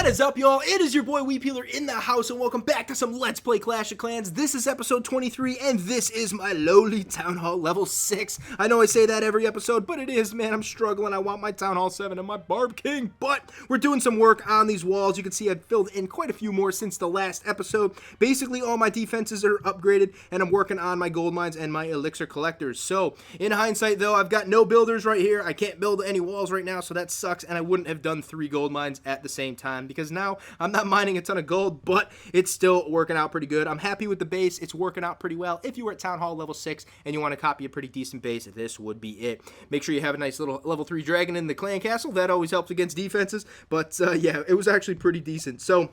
What is up, y'all? It is your boy Weepeeler in the house, and welcome back to some Let's Play Clash of Clans. This is episode 23, and this is my lowly Town Hall level 6. I know I say that every episode, but it is, man. I'm struggling. I want my Town Hall 7 and my Barb King, but we're doing some work on these walls. You can see I've filled in quite a few more since the last episode. Basically, all my defenses are upgraded, and I'm working on my gold mines and my elixir collectors. So, in hindsight, though, I've got no builders right here. I can't build any walls right now, so that sucks, and I wouldn't have done 3 gold mines at the same time, because now I'm not mining a ton of gold, but it's still working out pretty good. I'm happy with the base. It's working out pretty well. If you were at Town Hall level 6 and you want to copy a pretty decent base, this would be it. Make sure you have a nice little level 3 dragon in the clan castle. That always helps against defenses, but yeah, it was actually pretty decent. So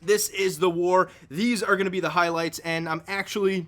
this is the war. These are going to be the highlights, and I'm actually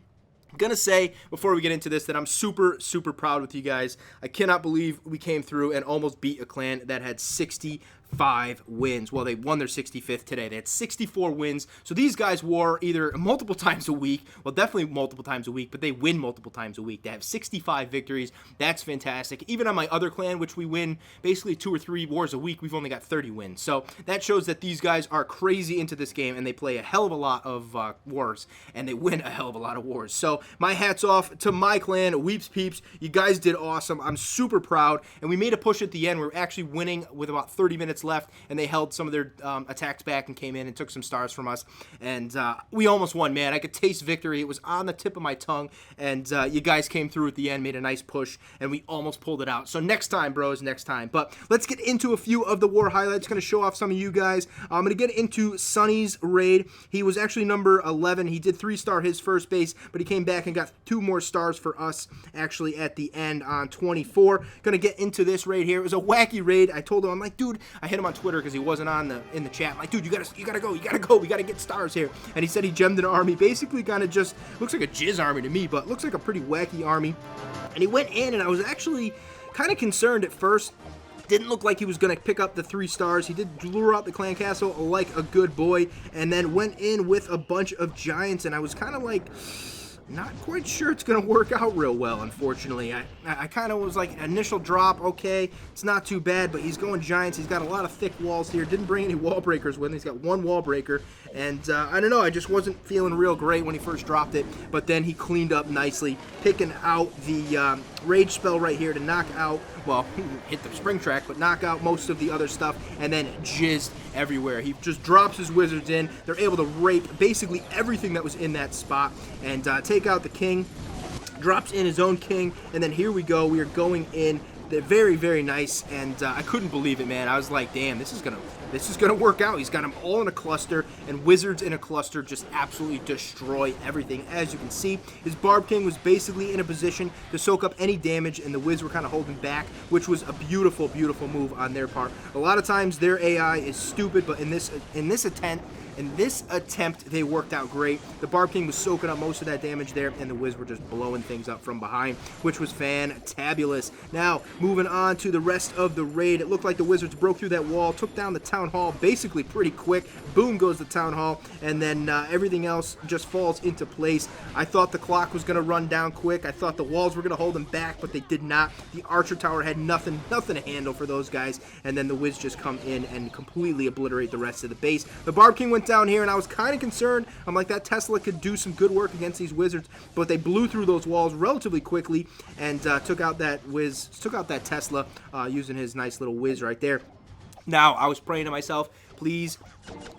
gonna say before we get into this that I'm super proud with you guys. I cannot believe we came through and almost beat a clan that had 65 wins. Well, they won their 65th today. They had 64 wins. So these guys war either multiple times a week, well, definitely multiple times a week, but they win multiple times a week. They have 65 victories. That's fantastic. Even on my other clan, which we win basically 2 or 3 wars a week, we've only got 30 wins. So that shows that these guys are crazy into this game, and they play a hell of a lot of wars, and they win a hell of a lot of wars. So my hat's off to my clan, Weeps Peeps. You guys did awesome. I'm super proud, and we made a push at the end. We were actually winning with about 30 minutes left, and they held some of their attacks back and came in and took some stars from us, and we almost won, man. I could taste victory. It was on the tip of my tongue, and you guys came through at the end, made a nice push, and we almost pulled it out. So next time, bros, next time. But let's get into a few of the war highlights. Going to show off some of you guys. I'm going to get into Sonnys Raid. He was actually number 11. He did 3-star his first base, but he came back and got 2 more stars for us actually at the end on 24. Gonna get into this raid here. It was a wacky raid. I told him, I'm like, dude, I hit him on Twitter because he wasn't in the chat. I'm like, dude, you gotta go, we gotta get stars here. And he said he gemmed an army, basically kind of just looks like a jizz army to me, but looks like a pretty wacky army. And he went in, and I was actually kind of concerned at first. Didn't look like he was going to pick up the 3 stars. He did lure out the clan castle like a good boy, and then went in with a bunch of giants, and I was kind of like, not quite sure it's going to work out real well, unfortunately. I kind of was like, initial drop, okay, it's not too bad, but he's going giants. He's got a lot of thick walls here. Didn't bring any wall breakers with him. He's got 1 wall breaker, and I don't know, I just wasn't feeling real great when he first dropped it, but then he cleaned up nicely, picking out the rage spell right here to knock out, well, hit the spring track, but knock out most of the other stuff, and then jizzed everywhere. He just drops his wizards in. They're able to rape basically everything that was in that spot and take out the king. Drops in his own king, and then here we go. We are going in. They're very nice, and I couldn't believe it, man. I was like, damn, this is gonna work out. He's got them all in a cluster, and wizards in a cluster just absolutely destroy everything. As you can see, his Barb King was basically in a position to soak up any damage, and the Wiz were kind of holding back, which was a beautiful move on their part. A lot of times their AI is stupid, but in this attempt, they worked out great. The Barb King was soaking up most of that damage there, and the Wiz were just blowing things up from behind, which was fantabulous. Now, moving on to the rest of the raid, it looked like the Wizards broke through that wall, took down the Town Hall basically pretty quick. Boom goes the Town Hall, and then everything else just falls into place. I thought the clock was going to run down quick. I thought the walls were going to hold them back, but they did not. The Archer Tower had nothing to handle for those guys, and then the Wiz just come in and completely obliterate the rest of the base. The Barb King went down here, and I was kind of concerned. I'm like, that Tesla could do some good work against these wizards, but they blew through those walls relatively quickly and took out that Tesla using his nice little whiz right there. Now, I was praying to myself, please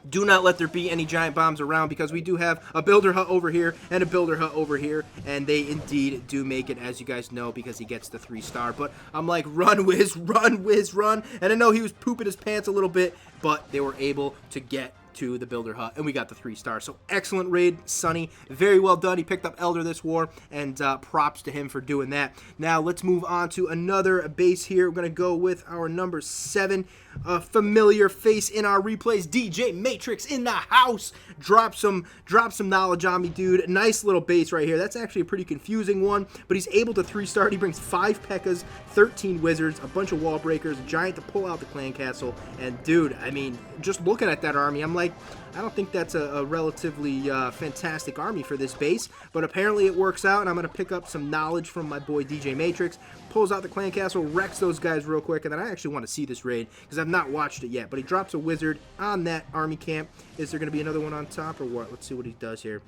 do not let there be any giant bombs around, because we do have a builder hut over here and a builder hut over here, and they indeed do make it, as you guys know, because he gets the 3-star. But I'm like, run, Wiz, run. And I know he was pooping his pants a little bit, but they were able to get to the builder hut, and we got the 3-star. So excellent raid, Sonny. Very well done. He picked up Elder this war, and props to him for doing that. Now let's move on to another base here. We're going to go with our number 7. A familiar face in our replays, DJ Matrix in the house. Drop some knowledge on me, dude. Nice little base right here. That's actually a pretty confusing one, but he's able to 3-star. He brings 5 P.E.K.K.A.s, 13 wizards, a bunch of wall breakers, a giant to pull out the clan castle, and dude, I mean, just looking at that army, I'm like, like. I don't think that's a relatively fantastic army for this base, but apparently it works out, and I'm going to pick up some knowledge from my boy DJ Matrix. Pulls out the clan castle, wrecks those guys real quick, and then I actually want to see this raid because I've not watched it yet, but he drops a wizard on that army camp. Is there going to be another one on top or what? Let's see what he does here.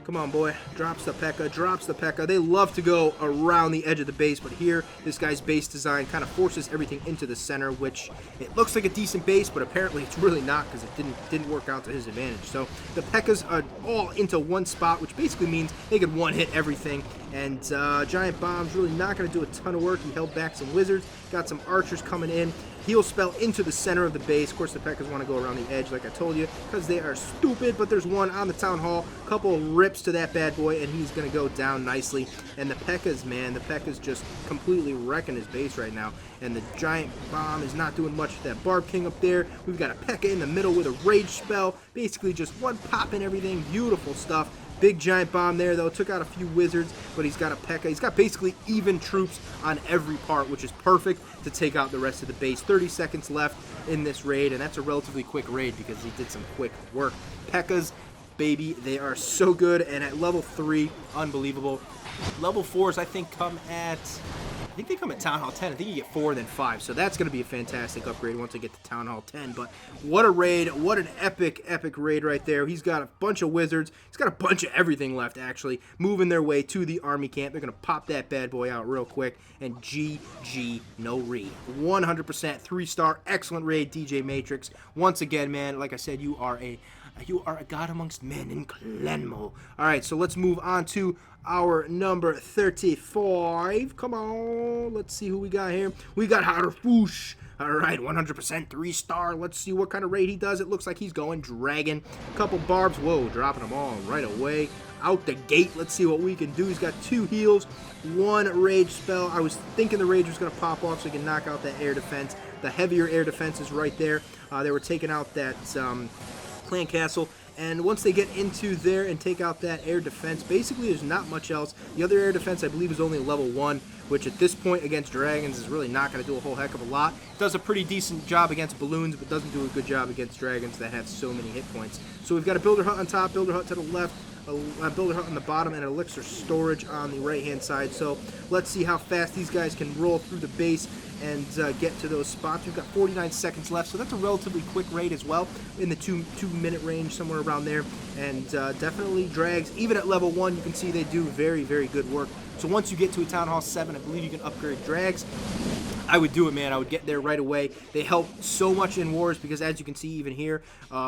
Come on, boy. Drops the P.E.K.K.A. Drops the P.E.K.K.A. They love to go around the edge of the base, but here, this guy's base design kind of forces everything into the center, which it looks like a decent base, but apparently it's really not because it didn't work out to his advantage. So the P.E.K.K.A.s are all into one spot, which basically means they could one-hit everything. And Giant Bomb's really not going to do a ton of work. He held back some wizards, got some archers coming in. Heal spell into the center of the base. Of course, the P.E.K.K.A.s want to go around the edge, like I told you, because they are stupid, but there's one on the town hall. Couple rips to that bad boy, and he's going to go down nicely. And the P.E.K.K.A.s, man, the P.E.K.K.A.s just completely wrecking his base right now. And the Giant Bomb is not doing much with that Barb King up there. We've got a P.E.K.K.A. in the middle with a Rage spell. Basically just one pop and everything. Beautiful stuff. Big Giant Bomb there, though. Took out a few wizards, but he's got a P.E.K.K.A. He's got basically even troops on every part, which is perfect to take out the rest of the base. 30 seconds left in this raid, and that's a relatively quick raid because he did some quick work. P.E.K.K.A.s, baby, they are so good, and at level 3, unbelievable. Level 4s, I think, come at... I think they come at Town Hall 10. I think you get 4 then 5. So that's going to be a fantastic upgrade once I get to Town Hall 10. But what a raid. What an epic, epic raid right there. He's got a bunch of wizards. He's got a bunch of everything left, actually. Moving their way to the army camp. They're going to pop that bad boy out real quick. And GG, no re. 100% 3-star. Excellent raid, DJ Matrix. Once again, man, like I said, you are a god amongst men in Clanmo. Alright, so let's move on to our number 35. Come on. Let's see who we got here. We got Harfoosh. Alright, 100% 3-star. Let's see what kind of raid he does. It looks like he's going dragon. Couple barbs. Whoa, dropping them all right away. Out the gate. Let's see what we can do. He's got 2 heals, 1 rage spell. I was thinking the rage was going to pop off so he can knock out that air defense. The heavier air defense is right there. They were taking out that... clan castle, and once they get into there and take out that air defense, basically there's not much else. The other air defense I believe is only level 1, which at this point against dragons is really not going to do a whole heck of a lot. Does a pretty decent job against balloons, but doesn't do a good job against dragons that have so many hit points. So we've got a builder hut on top, builder hut to the left, a builder hut on the bottom, and an elixir storage on the right hand side. So let's see how fast these guys can roll through the base and get to those spots. We've got 49 seconds left, so that's a relatively quick raid as well, in the 2-minute range, somewhere around there. And definitely drags, even at level 1, you can see they do very, very good work. So once you get to a Town Hall 7, I believe you can upgrade drags. I would do it, man. I would get there right away. They help so much in wars because, as you can see even here,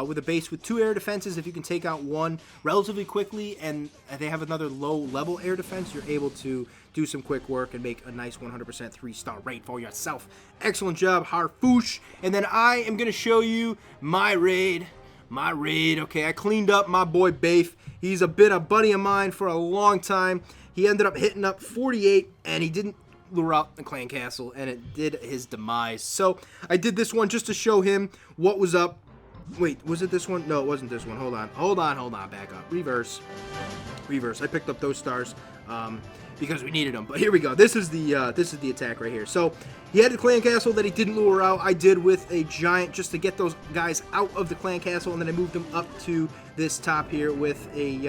with a base with 2 air defenses, if you can take out 1 relatively quickly and they have another low-level air defense, you're able to do some quick work and make a nice 100% 3-star raid for yourself. Excellent job, Harfoosh. And then I am going to show you my raid. My raid. Okay, I cleaned up my boy Bafe. He's been a buddy of mine for a long time. He ended up hitting up 48, and he didn't lure out the clan castle, and it did his demise. So I did this one just to show him what was up. Wait, was it this one? No, it wasn't this one. Hold on, back up. Reverse. I picked up those stars because we needed them. But here we go. This is the attack right here. So he had the clan castle that he didn't lure out. I did with a giant just to get those guys out of the clan castle, and then I moved them up to this top here with an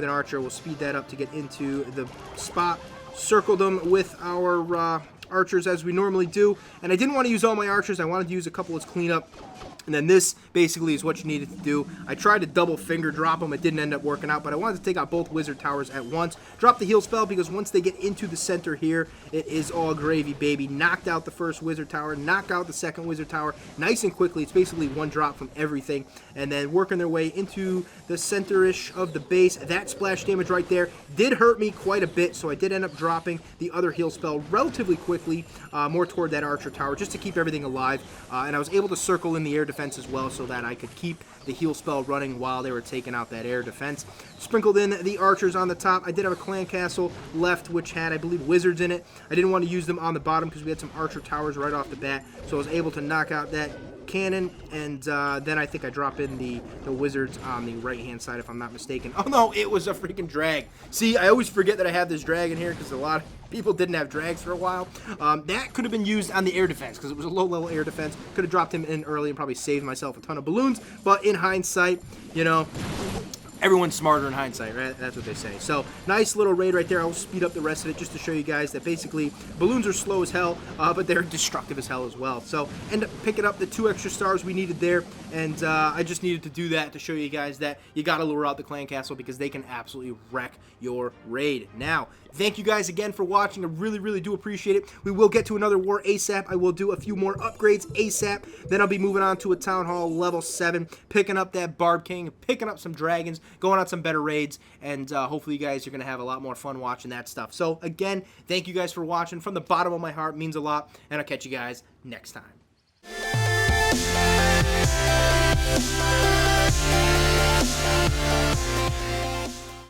archer. We'll speed that up to get into the spot. Circled them with our archers as we normally do, and I didn't want to use all my archers. I wanted to use a couple as cleanup. And then this basically is what you needed to do. I tried to double finger drop them. It didn't end up working out, but I wanted to take out both wizard towers at once. Drop the heal spell because once they get into the center here, it is all gravy, baby. Knocked out the first wizard tower, knocked out the second wizard tower nice and quickly. It's basically 1 drop from everything. And then working their way into the center-ish of the base. That splash damage right there did hurt me quite a bit, so I did end up dropping the other heal spell relatively quickly, more toward that archer tower, just to keep everything alive. And I was able to circle in the air defense as well so that I could keep the heal spell running while they were taking out that air defense. Sprinkled in the archers on the top. I did have a clan castle left which had, I believe, wizards in it. I didn't want to use them on the bottom because we had some archer towers right off the bat, so I was able to knock out that cannon, and then I think I drop in the wizards on the right-hand side, if I'm not mistaken. Oh, no, it was a freaking drag. See, I always forget that I have this drag in here because a lot of people didn't have drags for a while. That could have been used on the air defense because it was a low-level air defense. Could have dropped him in early and probably saved myself a ton of balloons, but in hindsight, you know, everyone's smarter in hindsight, right? That's what they say. So, nice little raid right there. I'll speed up the rest of it just to show you guys that basically balloons are slow as hell, but they're destructive as hell as well. So, end up picking up the 2 extra stars we needed there, and I just needed to do that to show you guys that you gotta lure out the clan castle because they can absolutely wreck your raid. Now, thank you guys again for watching. I really, really do appreciate it. We will get to another war ASAP. I will do a few more upgrades ASAP. Then I'll be moving on to a Town Hall level 7, picking up that Barb King, picking up some dragons, going on some better raids, and hopefully you guys are going to have a lot more fun watching that stuff. So, again, thank you guys for watching. From the bottom of my heart, means a lot, and I'll catch you guys next time.